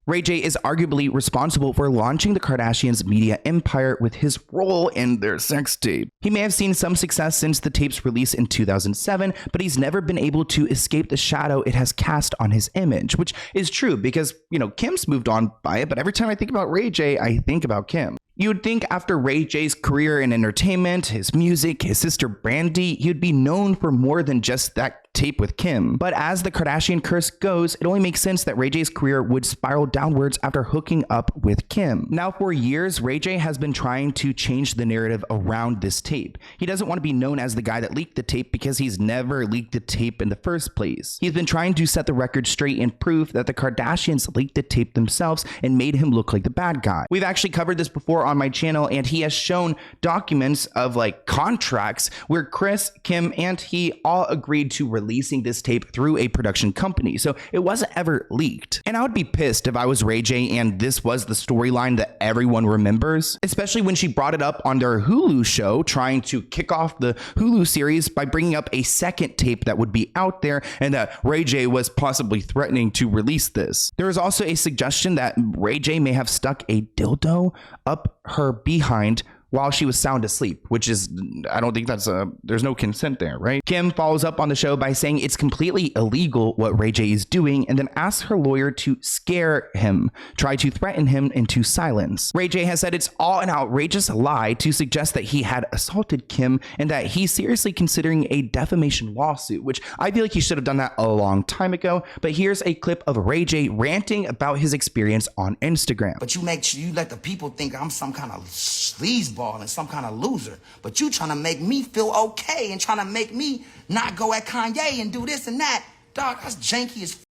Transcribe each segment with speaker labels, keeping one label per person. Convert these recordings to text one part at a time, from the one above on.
Speaker 1: Ray J is arguably responsible for launching the Kardashians' media empire with his role in their sex tape. He may have seen some success since the tape's release in 2007, but he's never been able to escape the shadow it has cast on his image, which is true because, Kim's moved on by it, but every time I think about Ray J, I think about Kim. You would think after Ray J's career in entertainment, his music, his sister Brandy, he would be known for more than just that tape with Kim. But as the Kardashian curse goes, it only makes sense that Ray J's career would spiral downwards after hooking up with Kim. Now, for years, Ray J has been trying to change the narrative around this tape. He doesn't want to be known as the guy that leaked the tape because he's never leaked the tape in the first place. He's been trying to set the record straight and prove that the Kardashians leaked the tape themselves and made him look like the bad guy. We've actually covered this before on my channel, and he has shown documents of contracts where Kris, Kim, and he all agreed to releasing this tape through a production company, so it wasn't ever leaked. And I would be pissed if I was Ray J and this was the storyline that everyone remembers, especially when she brought it up on their Hulu show, trying to kick off the Hulu series by bringing up a second tape that would be out there and that Ray J was possibly threatening to release this. There is also a suggestion that Ray J may have stuck a dildo up her behind while she was sound asleep, which is, I don't think there's no consent there, right? Kim follows up on the show by saying it's completely illegal what Ray J is doing and then asks her lawyer to scare him, try to threaten him into silence. Ray J has said it's all an outrageous lie to suggest that he had assaulted Kim and that he's seriously considering a defamation lawsuit, which I feel like he should have done that a long time ago. But here's a clip of Ray J ranting about his experience on Instagram.
Speaker 2: But you make sure you let the people think I'm some kind of sleazeball and some kind of loser, but you trying to make me feel okay and trying to make me not go at Kanye and do this and that. Dog, that's janky as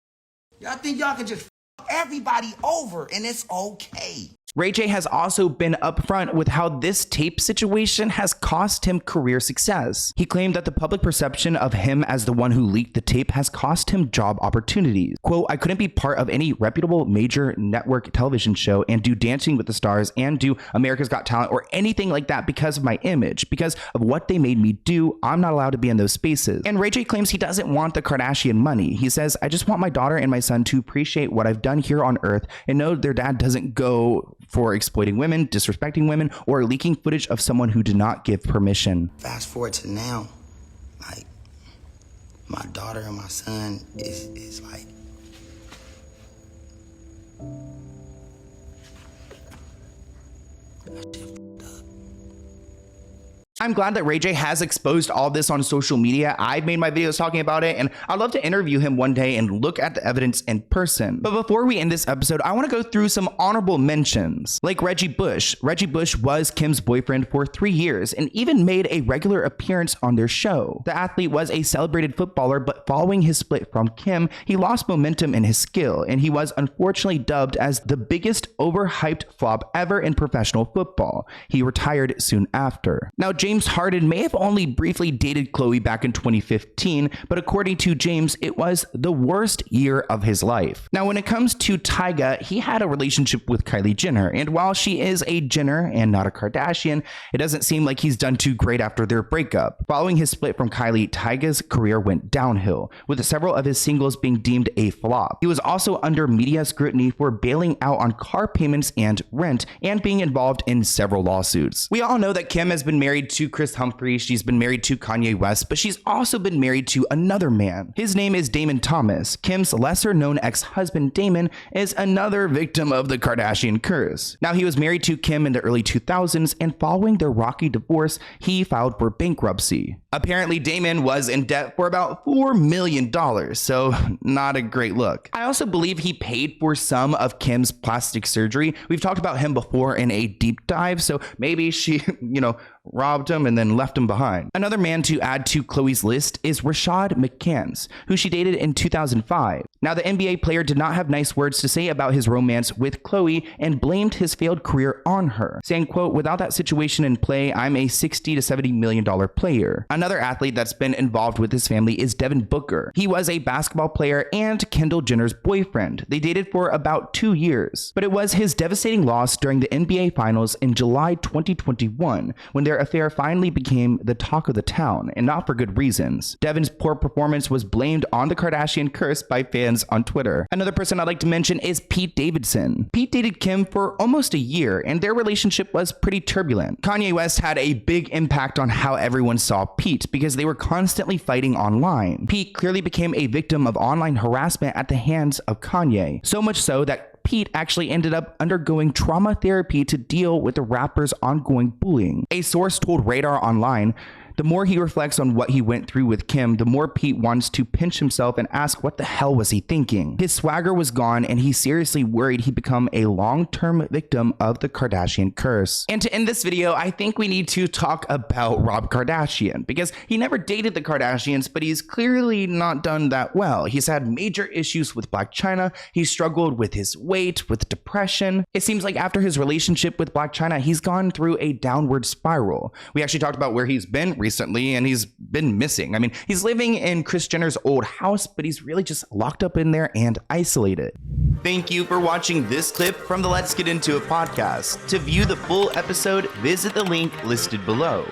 Speaker 2: y'all think y'all can just everybody over and it's okay.
Speaker 1: Ray J has also been upfront with how this tape situation has cost him career success. He claimed that the public perception of him as the one who leaked the tape has cost him job opportunities. Quote, I couldn't be part of any reputable major network television show and do Dancing with the Stars and do America's Got Talent or anything like that because of my image. Because of what they made me do, I'm not allowed to be in those spaces. And Ray J claims he doesn't want the Kardashian money. He says, I just want my daughter and my son to appreciate what I've done here on Earth and know their dad doesn't go for exploiting women, disrespecting women, or leaking footage of someone who did not give permission.
Speaker 2: Fast forward to now, my daughter and my son is like, that shit fucked up.
Speaker 1: I'm glad that Ray J has exposed all this on social media. I've made my videos talking about it, and I'd love to interview him one day and look at the evidence in person. But before we end this episode, I want to go through some honorable mentions. Like Reggie Bush. Reggie Bush was Kim's boyfriend for 3 years and even made a regular appearance on their show. The athlete was a celebrated footballer, but following his split from Kim, he lost momentum in his skill, and he was unfortunately dubbed as the biggest overhyped flop ever in professional football. He retired soon after. Now, James Harden may have only briefly dated Khloe back in 2015, but according to James, it was the worst year of his life. Now, when it comes to Tyga, he had a relationship with Kylie Jenner, and while she is a Jenner and not a Kardashian, it doesn't seem like he's done too great after their breakup. Following his split from Kylie, Tyga's career went downhill, with several of his singles being deemed a flop. He was also under media scrutiny for bailing out on car payments and rent, and being involved in several lawsuits. We all know that Kim has been married to Kris Humphrey, she's been married to Kanye West, but she's also been married to another man. His name is Damon Thomas. Kim's lesser known ex-husband Damon is another victim of the Kardashian curse. Now, he was married to Kim in the early 2000s, and following their rocky divorce, he filed for bankruptcy. Apparently, Damon was in debt for about $4 million, so not a great look. I also believe he paid for some of Kim's plastic surgery. We've talked about him before in a deep dive, so maybe she, robbed him and then left him behind. Another man to add to Khloe's list is Rashad McCants, who she dated in 2005. Now, the NBA player did not have nice words to say about his romance with Khloe and blamed his failed career on her, saying, quote, without that situation in play, I'm a $60 to $70 million player. Another athlete that's been involved with his family is Devin Booker. He was a basketball player and Kendall Jenner's boyfriend. They dated for about 2 years, but it was his devastating loss during the NBA Finals in July 2021 when their their affair finally became the talk of the town, and not for good reasons. Devin's poor performance was blamed on the Kardashian curse by fans on Twitter. Another person I'd like to mention is Pete Davidson. Pete dated Kim for almost a year, and their relationship was pretty turbulent. Kanye West had a big impact on how everyone saw Pete because they were constantly fighting online. Pete clearly became a victim of online harassment at the hands of Kanye, so much so that Pete actually ended up undergoing trauma therapy to deal with the rapper's ongoing bullying. A source told Radar Online, the more he reflects on what he went through with Kim, the more Pete wants to pinch himself and ask what the hell was he thinking. His swagger was gone, and he's seriously worried he'd become a long-term victim of the Kardashian curse. And to end this video, I think we need to talk about Rob Kardashian, because he never dated the Kardashians, but he's clearly not done that well. He's had major issues with Blac Chyna. He struggled with his weight, with depression. It seems like after his relationship with Blac Chyna, he's gone through a downward spiral. We actually talked about where he's been recently, and he's been missing. I mean, he's living in Kris Jenner's old house, but he's really just locked up in there and isolated. Thank you for watching this clip from the Let's Get Into It podcast. To view the full episode, visit the link listed below.